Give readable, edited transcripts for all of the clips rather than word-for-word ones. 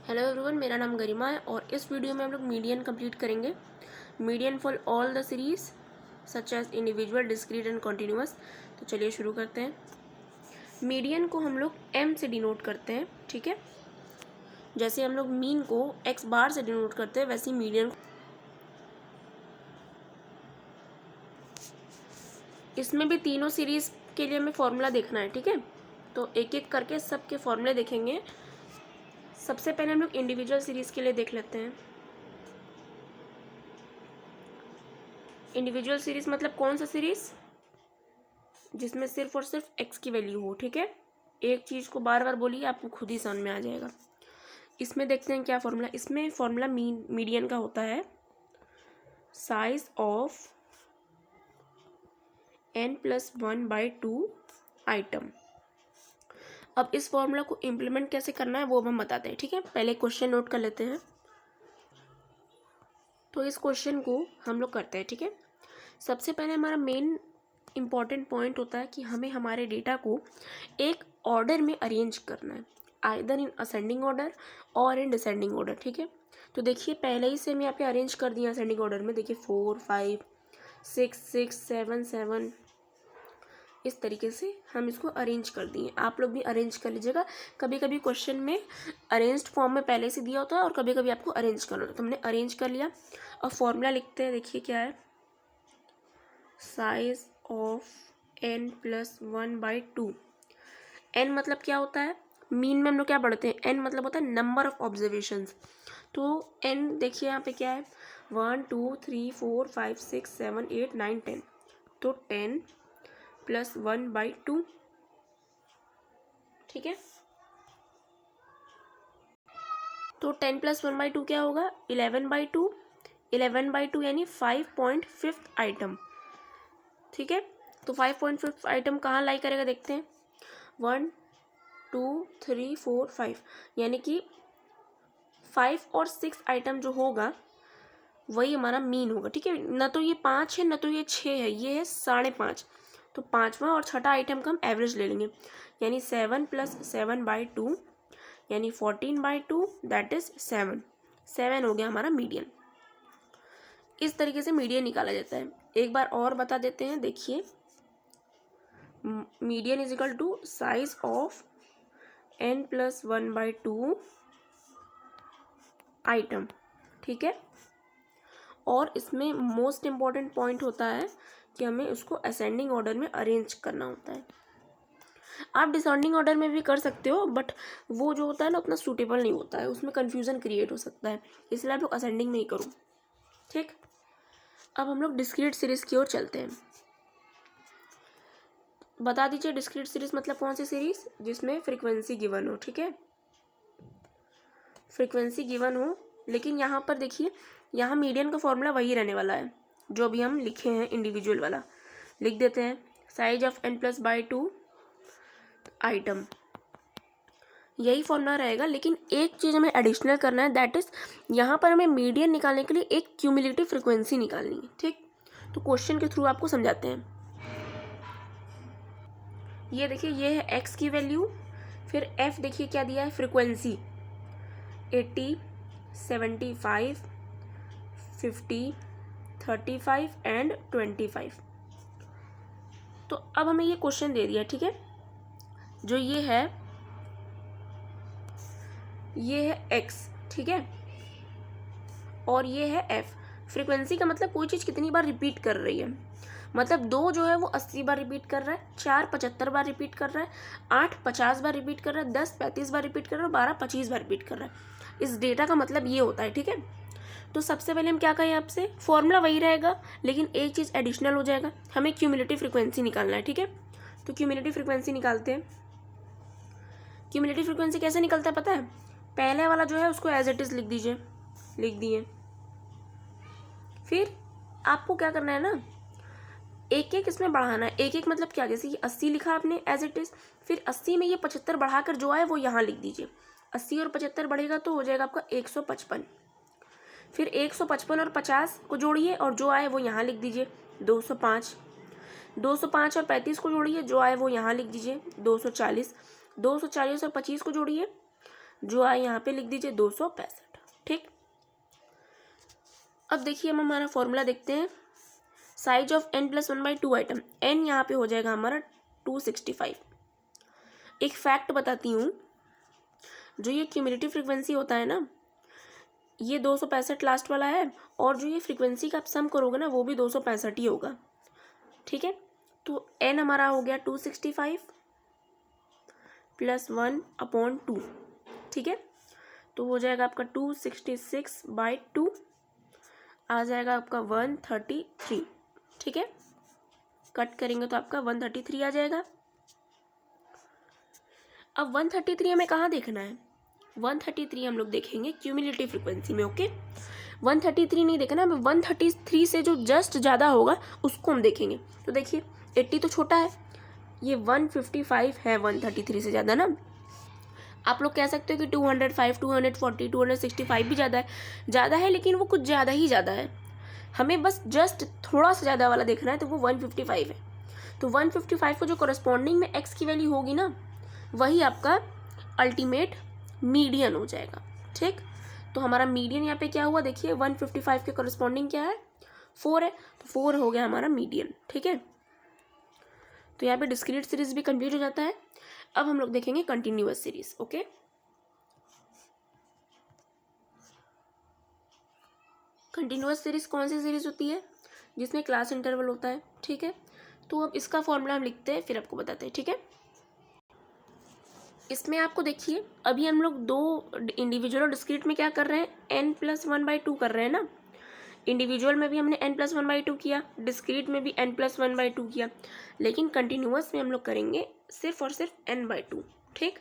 Hello everyone, मेरा नाम गरिमा है और इस वीडियो में हम लोग मीडियन कंप्लीट करेंगे। Median for all the series such as individual, discrete and continuous. तो चलिए शुरू करते हैं। मीडियन को हम लोग एम से डिनोट करते हैं, ठीक है। जैसे हम लोग मीन को एक्स बार से डिनोट करते हैं, वैसे ही मीडियन। इसमें भी तीनों सीरीज के लिए हमें फॉर्मूला देखना है, ठीक है। तो एक एक करके सबके फॉर्मूले देखेंगे। सबसे पहले हम लोग इंडिविजुअल सीरीज के लिए देख लेते हैं। इंडिविजुअल सीरीज मतलब कौन सा सीरीज, जिसमें सिर्फ और सिर्फ एक्स की वैल्यू हो, ठीक है। एक चीज़ को बार बार बोलिए, आपको खुद ही समझ में आ जाएगा। इसमें देखते हैं क्या फॉर्मूला। इसमें फॉर्मूला मीडियन का होता है साइज ऑफ n+1/2 आइटम। अब इस फॉर्मूला को इम्प्लीमेंट कैसे करना है वो हम बताते हैं, ठीक है। पहले क्वेश्चन नोट कर लेते हैं। तो इस क्वेश्चन को हम लोग करते हैं, ठीक है। सबसे पहले हमारा मेन इम्पॉर्टेंट पॉइंट होता है कि हमें हमारे डेटा को एक ऑर्डर में अरेंज करना है, आइदर इन असेंडिंग ऑर्डर और इन डिसेंडिंग ऑर्डर, ठीक है। तो देखिए पहले ही से मैं यहाँ पे अरेंज कर दिया असेंडिंग ऑर्डर में। देखिए 4 5 6 6 7 7 इस तरीके से हम इसको अरेंज कर दिए। आप लोग भी अरेंज कर लीजिएगा। कभी कभी क्वेश्चन में अरेंज्ड फॉर्म में पहले से दिया होता है और कभी कभी आपको अरेंज करना होता है। तो हमने अरेंज कर लिया। और फॉर्मूला लिखते हैं। देखिए क्या है, साइज ऑफ n+1/2। n मतलब क्या होता है, मीन में हम लोग क्या पढ़ते हैं, n मतलब होता है नंबर ऑफ ऑब्जर्वेशंस। तो n देखिए यहाँ पे क्या है, 1 2 3 4 5 6 7 8 9 10। तो 10+1/2, ठीक है। तो 10+1/2 क्या होगा, 11/2। 11/2 यानी 5.5 आइटम, ठीक है। तो 5.5 आइटम कहाँ लाई करेगा, देखते हैं। 1 2 3 4 5 यानी कि 5 और 6 आइटम जो होगा वही हमारा मीन होगा, ठीक है। न तो ये 5 है न तो ये 6 है, ये है 5.5। तो पाँचवा और छठा आइटम का हम एवरेज ले लेंगे, यानी 7+7/2 यानी 14/2, दैट इज 7 हो गया हमारा मीडियन। इस तरीके से मीडियन निकाला जाता है। एक बार और बता देते हैं। देखिए median is equal to size of n+1/2 item, ठीक है। और इसमें मोस्ट इम्पॉर्टेंट पॉइंट होता है कि हमें उसको असेंडिंग ऑर्डर में अरेंज करना होता है। आप डिसेंडिंग ऑर्डर में भी कर सकते हो, बट वो जो होता है ना उतना सूटेबल नहीं होता है, उसमें कन्फ्यूजन क्रिएट हो सकता है, इसलिए आप लोग असेंडिंग में ही करो, ठीक। अब हम लोग डिस्क्रीट सीरीज की ओर चलते हैं। बता दीजिए डिस्क्रीट सीरीज मतलब कौन सी सीरीज, जिसमें फ्रीक्वेंसी गिवन हो, ठीक है। फ्रीक्वेंसी गिवन हो, लेकिन यहाँ पर देखिए, यहाँ मीडियन का फॉर्मूला वही रहने वाला है जो अभी हम लिखे हैं, इंडिविजुअल वाला लिख देते हैं। साइज ऑफ n+/2 आइटम, यही फॉर्मूला रहेगा। लेकिन एक चीज़ हमें एडिशनल करना है, दैट इज यहाँ पर हमें मीडियन निकालने के लिए एक क्यूमुलेटिव फ्रीक्वेंसी निकालनी है, ठीक। तो क्वेश्चन के थ्रू आपको समझाते हैं। ये देखिए, ये है x की वैल्यू, फिर f देखिए क्या दिया है, फ्रीक्वेंसी 80 75 50 35 एंड 25। तो अब हमें ये क्वेश्चन दे दिया, ठीक है। जो ये है x, ठीक है, और ये है f। फ्रीक्वेंसी का मतलब कोई चीज़ कितनी बार रिपीट कर रही है, मतलब 2 जो है वो 80 बार रिपीट कर रहा है, 4 75 बार रिपीट कर रहा है, 8 50 बार रिपीट कर रहा है, 10 35 बार रिपीट कर रहा है, 12 25 बार रिपीट कर रहा है। इस डेटा का मतलब ये होता है, ठीक है। तो सबसे पहले हम क्या कहें आपसे, फॉर्मूला वही रहेगा लेकिन एक चीज़ एडिशनल हो जाएगा, हमें क्यूमुलेटिव फ्रीक्वेंसी निकालना है, ठीक है। तो क्यूमुलेटिव फ्रीक्वेंसी निकालते हैं। क्यूमुलेटिव फ्रीक्वेंसी कैसे निकलता है पता है, पहले वाला जो है उसको एज इट इज़ लिख दीजिए, लिख दिए। फिर आपको क्या करना है ना, एक एक इसमें बढ़ाना है। एक एक मतलब क्या, जैसे कि 80 लिखा आपने एज इट इज़, फिर 80 में ये 75 बढ़ाकर जो आए वो यहाँ लिख दीजिए। 80 और 75 बढ़ेगा तो हो जाएगा आपका 155। फिर 155 और 50 को जोड़िए और जो आए वो यहाँ लिख दीजिए 205। 205 और 35 को जोड़िए, जो आए वो यहाँ लिख दीजिए 240। 240 और 25 को जोड़िए जो आए यहाँ पे लिख दीजिए 265। ठीक, अब देखिए हम हमारा फॉर्मूला देखते हैं। Size of n+1/2 item, n यहाँ पे हो जाएगा हमारा 265। एक फैक्ट बताती हूँ, जो ये क्यूमुलेटिव फ्रीक्वेंसी होता है ना, ये 265 लास्ट वाला है, और जो ये फ्रीक्वेंसी का आप सम करोगे ना वो भी 265 ही होगा। ठीक है, तो n हमारा हो गया 265 + 1/2। ठीक है, तो हो जाएगा आपका 266/2, आ जाएगा आपका 133। ठीक है, कट करेंगे तो आपका 133 आ जाएगा। अब 133 हमें कहाँ देखना है? 133 हम लोग देखेंगे क्यूमुलेटिव फ्रीक्वेंसी में। ओके, 133 नहीं देखना, हमें 133 से जो जस्ट ज़्यादा होगा उसको हम देखेंगे। तो देखिए 80 तो छोटा है, ये 155 है 133 से ज़्यादा ना। आप लोग कह सकते हो कि 205, 240, 265 भी ज़्यादा है, लेकिन वो कुछ ज़्यादा ही ज़्यादा है। हमें बस जस्ट थोड़ा सा ज़्यादा वाला देखना है, तो वो 155 है। तो 155 को जो करस्पॉन्डिंग में x की वैल्यू होगी ना, वही आपका अल्टीमेट मीडियन हो जाएगा। ठीक, तो हमारा मीडियन यहाँ पे क्या हुआ, देखिए 155 के करस्पॉन्डिंग क्या है, 4 है, तो 4 हो गया हमारा मीडियन। ठीक है, तो यहाँ पे डिस्क्रीट सीरीज भी कंप्लीट हो जाता है। अब हम लोग देखेंगे continuous series. Okay, continuous series कौन सी सीरीज होती है? जिसमें क्लास इंटरवल होता है। ठीक है, तो अब इसका फॉर्मूला हम लिखते हैं, फिर आपको बताते हैं। ठीक है, इसमें आपको देखिए अभी हम लोग दो इंडिविजुअल और डिस्क्रीट में क्या कर रहे हैं, n+1/2 कर रहे हैं ना। इंडिविजुअल में भी हमने n+1/2 किया, डिस्क्रीट में भी n+1/2 किया, लेकिन कंटिन्यूअस में हम लोग करेंगे सिर्फ और सिर्फ n/2। ठीक,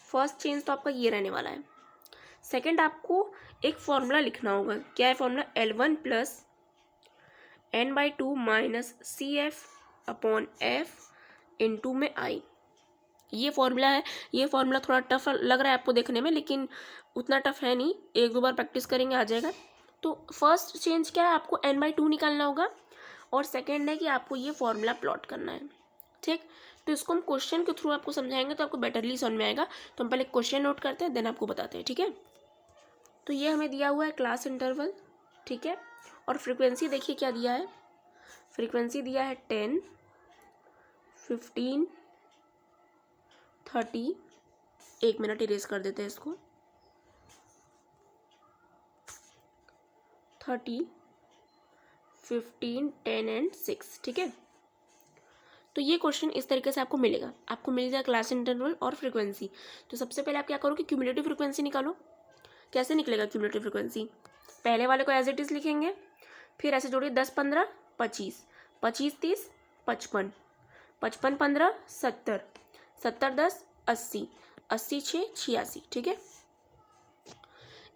फर्स्ट चेंज तो आपका ये रहने वाला है। सेकंड, आपको एक फॉर्मूला लिखना होगा। क्या है formula? L1 + n/2 - CF/F into में I। ये फॉर्मूला है। ये फॉर्मूला थोड़ा टफ लग रहा है आपको देखने में, लेकिन उतना टफ है नहीं, एक दो बार प्रैक्टिस करेंगे आ जाएगा। तो फर्स्ट चेंज क्या है, आपको n/2 निकालना होगा, और सेकंड है कि आपको ये फॉर्मूला प्लॉट करना है। ठीक, तो इसको हम क्वेश्चन के थ्रू आपको समझाएंगे तो आपको बेटरली समझ में आएगा। तो हम पहले क्वेश्चन नोट करते हैं, देन आपको बताते हैं। ठीक है, तो ये हमें दिया हुआ है क्लास इंटरवल। ठीक है, और फ्रीक्वेंसी देखिए क्या दिया है, फ्रीक्वेंसी दिया है 10, 15, 30। 1 मिनट इरेज कर देते हैं इसको। 30, 15, 10 एंड 6। ठीक है, तो ये क्वेश्चन इस तरीके से आपको मिलेगा। आपको मिल जाएगा क्लास इंटरवल और फ्रीक्वेंसी। तो सबसे पहले आप क्या करो कि क्यूमुलेटिव फ्रीक्वेंसी निकालो। कैसे निकलेगा क्यूमुलेटिव फ्रीक्वेंसी? पहले वाले को एज इट इज लिखेंगे, फिर ऐसे जोड़िए 10, 15, 25, 25, 30, 55, 55, 15, 70, 70, 10, 80, 80, 6, 86। ठीक है,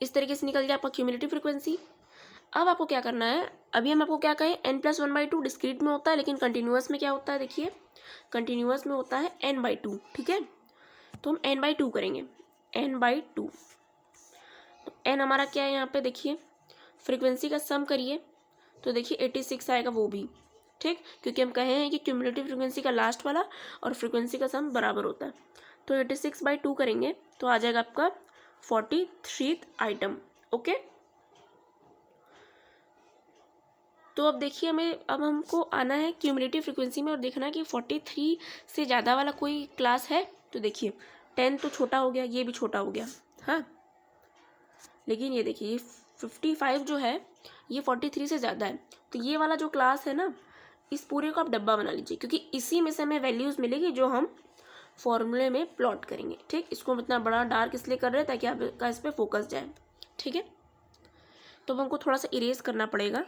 इस तरीके से निकल गया आपका क्यूमुलेटिव फ्रीक्वेंसी। अब आपको क्या करना है, अभी हम आपको क्या कहें, n+1/2 डिस्क्रीट में होता है, लेकिन कंटिन्यूअस में क्या होता है, देखिए कंटिन्यूअस में होता है n/2। ठीक है, तो हम n/2 करेंगे, n/2। तो n हमारा क्या है यहाँ पे, देखिए फ्रीक्वेंसी का सम करिए तो देखिए 86 आएगा वो भी। ठीक, क्योंकि हम कहे हैं कि क्यूमुलेटिव फ्रीक्वेंसी का लास्ट वाला और फ्रीक्वेंसी का सम बराबर होता है। तो 86/2 करेंगे तो आ जाएगा आपका 43 आइटम। ओके, तो अब देखिए अब हमको आना है क्यूमुलेटिव फ्रीक्वेंसी में और देखना है कि 43 से ज़्यादा वाला कोई क्लास है। तो देखिए 10 तो छोटा हो गया, ये भी छोटा हो गया। हाँ, लेकिन ये देखिए ये 55 जो है ये 43 से ज़्यादा है। तो ये वाला जो क्लास है ना, इस पूरे को आप डब्बा बना लीजिए, क्योंकि इसी में से हमें वैल्यूज़ मिलेगी जो हम फॉर्मूले में प्लॉट करेंगे। ठीक, इसको हम इतना बड़ा डार्क इसलिए कर रहे हैं ताकि आपका इस पर फोकस जाए। ठीक है, तो हमको थोड़ा सा इरेज करना पड़ेगा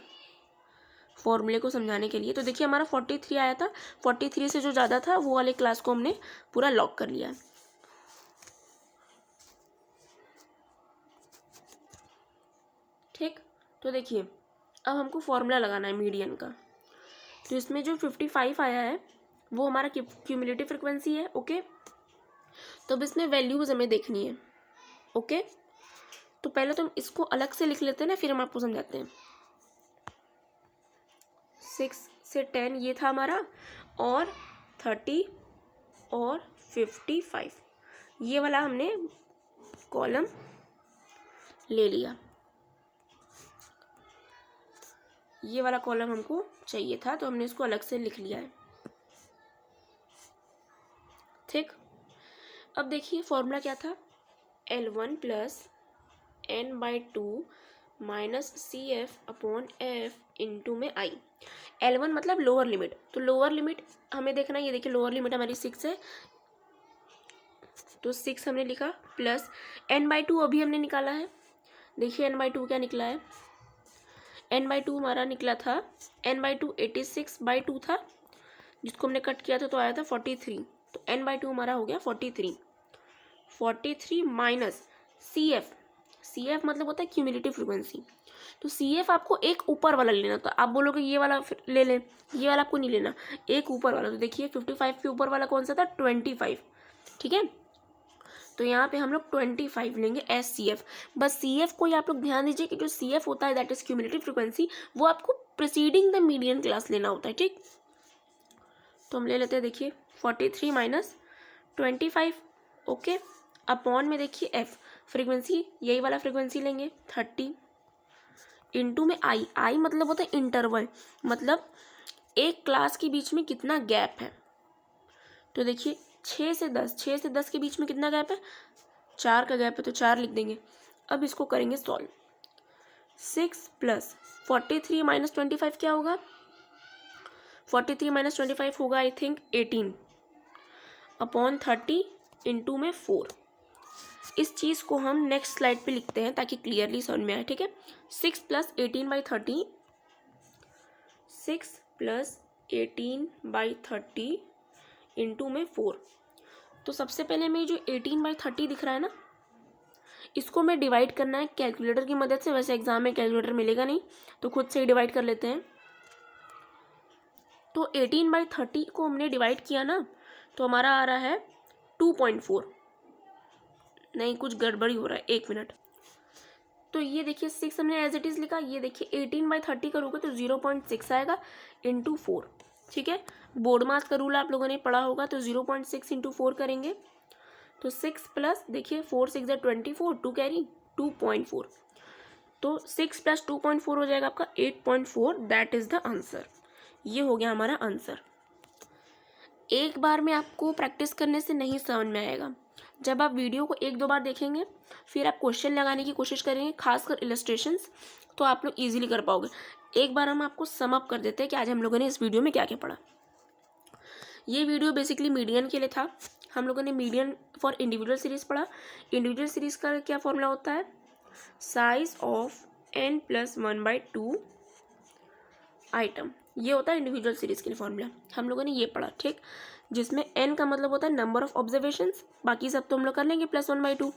फॉर्मूले को समझाने के लिए। तो देखिए हमारा 43 आया था, 43 से जो ज़्यादा था वो वाले क्लास को हमने पूरा लॉक कर लिया। ठीक, तो देखिए अब हमको फॉर्मूला लगाना है मीडियन का। तो इसमें जो 55 आया है वो हमारा क्यूमुलेटिव फ्रिक्वेंसी है। ओके, तो अब इसमें वैल्यूज़ हमें देखनी है। ओके, तो पहले तो हम इसको अलग से लिख लेते हैं ना, फिर हम आपको समझाते हैं। 6 से 10 ये था हमारा, और 30 और 55 ये वाला हमने कॉलम ले लिया, ये वाला कॉलम हमको चाहिए था तो हमने इसको अलग से लिख लिया है। ठीक, अब देखिए फॉर्मूला क्या था, L1 plus n/2 minus CF upon F into में I। L1 मतलब लोअर लिमिट, तो लोअर लिमिट हमें देखना है, ये देखिए लोअर लिमिट हमारी 6 है तो 6 हमने लिखा, प्लस n/2 अभी हमने निकाला है, देखिए n/2 क्या निकला है, n/2 हमारा निकला था, n/2 86/2 था जिसको हमने कट किया था तो आया था 43, तो n/2 हमारा हो गया 43 माइनस CF मतलब होता है क्यूमुलेटिव फ्रीक्वेंसी, तो CF आपको एक ऊपर वाला लेना, तो आप बोलोगे ये वाला ले लें, ये वाला आपको नहीं लेना, एक ऊपर वाला, तो देखिए 55 के ऊपर वाला कौन सा था, 25, ठीक है, तो यहाँ पे हम लोग 25 लेंगे एस CF। बस CF को ही आप लोग ध्यान दीजिए कि जो CF होता है दैट इज क्यूमुलेटिव फ्रीक्वेंसी, वो आपको प्रीसीडिंग द मीडियन क्लास लेना होता है। ठीक, तो हम ले लेते हैं, देखिए 43 माइनस 25, ओके, अपॉन में देखिए एफ फ्रीक्वेंसी, यही वाला फ्रीक्वेंसी लेंगे 30 इंटू में आई मतलब होता है इंटरवल, मतलब एक क्लास के बीच में कितना गैप है, तो देखिए 6 से 10 के बीच में कितना गैप है, 4 का गैप है, तो 4 लिख देंगे। अब इसको करेंगे सॉल्व, 6 प्लस 43 माइनस 25 क्या होगा, 43 माइनस 25 होगा आई थिंक 18 अपॉन 30 इंटू में 4। इस चीज़ को हम नेक्स्ट स्लाइड पे लिखते हैं ताकि क्लियरली समझ में आए। ठीक है, 6 प्लस 18/30, 6 प्लस 18/30 इंटू में 4। तो सबसे पहले में जो 18/30 दिख रहा है ना, इसको मैं डिवाइड करना है कैलकुलेटर की मदद से, वैसे एग्जाम में कैलकुलेटर मिलेगा नहीं तो खुद से ही डिवाइड कर लेते हैं। तो 18/30 को हमने डिवाइड किया ना, तो हमारा आ रहा है 2.4, नहीं कुछ गड़बड़ी हो रहा है, 1 मिनट। तो ये देखिए 6 हमने एज इट इज़ लिखा, ये देखिए 18/30 करोगे तो 0.6 आएगा इंटू 4। ठीक है, बोर्ड मास का रूल आप लोगों ने पढ़ा होगा, तो 0.6 इंटू 4 करेंगे तो 6 प्लस देखिए 4 6 24, 2 कैरी 2.4, तो 6 प्लस 2.4 हो जाएगा आपका 8.4, दैट इज़ द आंसर। ये हो गया हमारा आंसर। एक बार में आपको प्रैक्टिस करने से नहीं समझ में आएगा, जब आप वीडियो को 1-2 बार देखेंगे फिर आप क्वेश्चन लगाने की कोशिश करेंगे, खासकर इलस्ट्रेशंस, तो आप लोग इजीली कर पाओगे। एक बार हम आपको सम अप कर देते हैं कि आज हम लोगों ने इस वीडियो में क्या क्या पढ़ा। ये वीडियो बेसिकली मीडियन के लिए था। हम लोगों ने मीडियन फॉर इंडिविजुअल सीरीज़ पढ़ा। इंडिविजुअल सीरीज़ का क्या फॉर्मूला होता है, साइज ऑफ n+1/2 आइटम, ये होता है इंडिविजुअल सीरीज़ के लिए फॉर्मूला, हम लोगों ने ये पढ़ा। ठीक, जिसमें n का मतलब होता है नंबर ऑफ ऑब्जर्वेशंस, बाकी सब तो हम लोग कर लेंगे +1/2,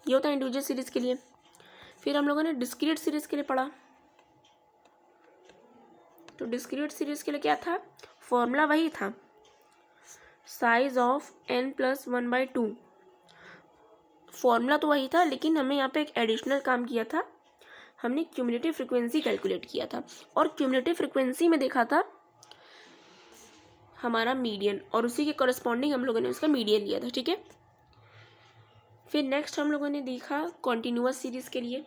ये होता है इंडिविजुअल सीरीज़ के लिए। फिर हम लोगों ने डिस्क्रीट सीरीज़ के लिए पढ़ा, तो डिस्क्रीट सीरीज़ के लिए क्या था, फॉर्मूला वही था, साइज ऑफ n+1/2, फॉर्मूला तो वही था, लेकिन हमें यहाँ पे एक एडिशनल काम किया था, हमने क्यूमुलेटिव फ्रीक्वेंसी कैलकुलेट किया था, और क्यूमुलेटिव फ्रीक्वेंसी में देखा था हमारा मीडियन, और उसी के कॉरेस्पॉन्डिंग हम लोगों ने उसका मीडियन लिया था। ठीक है, फिर नेक्स्ट हम लोगों ने देखा कॉन्टिन्यूअस सीरीज़ के लिए।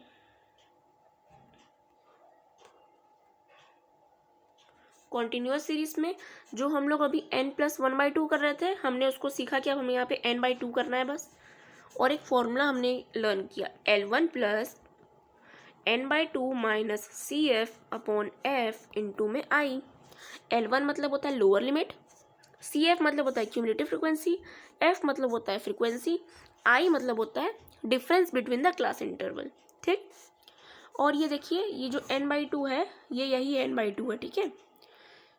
कॉन्टिन्यूअस सीरीज़ में जो हम लोग अभी n+1/2 कर रहे थे, हमने उसको सीखा कि अब हमें यहाँ पे n/2 करना है बस, और एक फॉर्मूला हमने लर्न किया, L1 plus n/2 minus CF upon F into में I। L1 मतलब होता है लोअर लिमिट, CF मतलब होता है क्यूमुलेटिव फ्रीक्वेंसी, F मतलब होता है फ्रीक्वेंसी, I मतलब होता है difference between the class interval. ठीक, और ये देखिए ये जो n/2 है, ये यही n/2 है। ठीक है,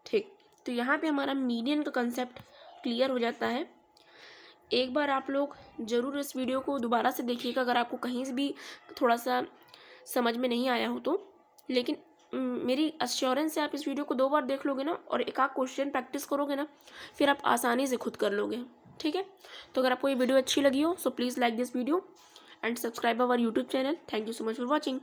ठीक, तो यहाँ पे हमारा मीडियन का कंसेप्ट क्लियर हो जाता है। एक बार आप लोग ज़रूर इस वीडियो को दोबारा से देखिएगा अगर आपको कहीं से भी थोड़ा सा समझ में नहीं आया हो तो, लेकिन मेरी अश्योरेंस है आप इस वीडियो को 2 बार देख लोगे ना, और एक आध क्वेश्चन प्रैक्टिस करोगे ना, फिर आप आसानी से खुद कर लोगे। ठीक है, तो अगर आपको ये वीडियो अच्छी लगी हो so please like this video and subscribe our YouTube channel. Thank you so much for watching.